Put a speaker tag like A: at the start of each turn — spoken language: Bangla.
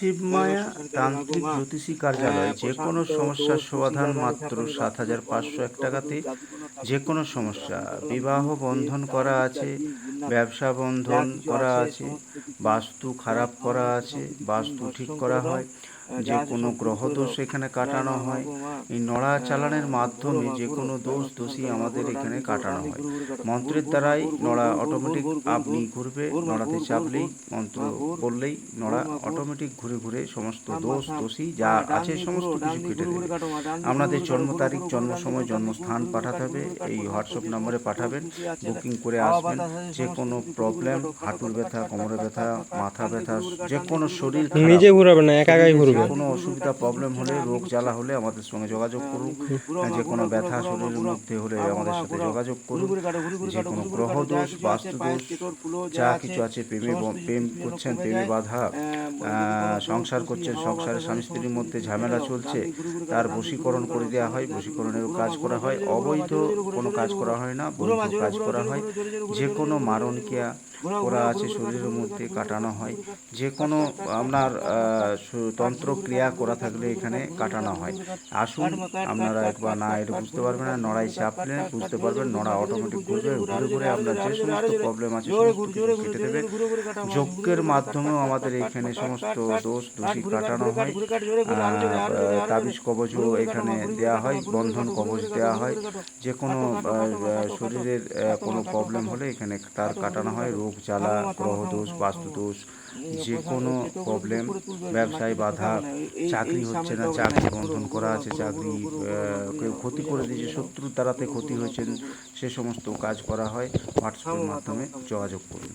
A: শিবমায়া তান্ত্রিক জ্যোতিষী কার্যালয় যে কোনো সমস্যার সমাধান মাত্র ৭,৫০১ টাকাতে। যে কোনো সমস্যা, বিবাহ বন্ধন করা আছে, ব্যবসা বন্ধন করা আছে, বাস্তু খারাপ করা আছে, বাস্তু ঠিক করা হয়, যে কোনো গ্রহদোষ এখানে কাটানো হয়। এই নড়া চালানের মাধ্যমে যে কোনো দোষী আমাদের এখানে কাটানো হয়। মন্ত্রের দ্বারাই নড়া অটোমেটিক আপনি ঘুরবে, নড়াতে চাপলেই মন্ত্র বললেই নড়া অটোমেটিক ঘুরে ঘুরে সমস্ত দোষী যা আছে সমস্ত কিছু কেটে দেবে। আপনাদের জন্ম তারিখ, জন্ম সময়, জন্মস্থান পাঠাতে হবে, এই হোয়াটসঅ্যাপ নম্বরে পাঠাবেন। বুকিং করে আসবেন। যে কোনো প্রবলেম, হাঁটুর ব্যথা, কোমরে ব্যথা, মাথা ব্যথা, যে কোনো শরীর খারাপ,
B: নিজে ঘুরাবে না, একা একাই
A: শরীরে যে
B: ঘুরবে।
A: কোনো অসুবিধা প্রবলেম হলে, রোগ জ্বালা হলে আমাদের সঙ্গে যোগাযোগ করুন। যে কোনো ব্যথা শরীরের মধ্যে হলে আমাদের সাথে যোগাযোগ করুন। যে কোনো গ্রহ দোষ, বাস্তু দোষ যা কিছু আছে, প্রেম করছেন, প্রেমে বাধা, সংসার করছেন, সংসারে স্বামী স্ত্রীর মধ্যে ঝামেলা চলছে, তার বশীকরণ করে দেওয়া হয়, বশীকরণের কাজ করা হয়। অবৈধ কোনো কাজ করা হয় না, বৈধ কাজ করা হয়। যে কোনো মারণ ক্রিয়া করা আছে শরীরের মধ্যে কাটানো হয়। যে কোনো আপনার তন্ত্র ক্রিয়া করা থাকলে এখানে কাটানো হয়। আসুন, আপনারা একবার না এটা বুঝতে পারবেন না, নড়াই চাপলে বুঝতে পারবেন, নড়া অটোমেটিক ঘুরবে, ঘুরে ঘুরে আপনার যে সমস্ত প্রবলেম আছে সমস্ত কিছু কেটে দেবে। যজ্ঞের মাধ্যমেও আমাদের এখানে সমস্ত দোষী কাটানো হয়। তাবিজ কবচও এখানে দেওয়া হয়, বন্ধন কবচ দেওয়া হয়। যে কোনো শরীরের কোনো প্রবলেম হলে এখানে তার কাটানো হয়। রোগ জ্বালা, গ্রহদোষ, বাস্তুদোষ, যে কোনো প্রবলেম, ব্যবসায় বাধা, চাকরি হচ্ছে না, চাকরি বন্ধন করা আছে, চাকরি কেউ ক্ষতি করে দিয়েছে, শত্রুর দ্বারাতে ক্ষতি হয়েছেন, সে সমস্ত কাজ করা হয়। হোয়াটসঅ্যাপের মাধ্যমে যোগাযোগ করুন।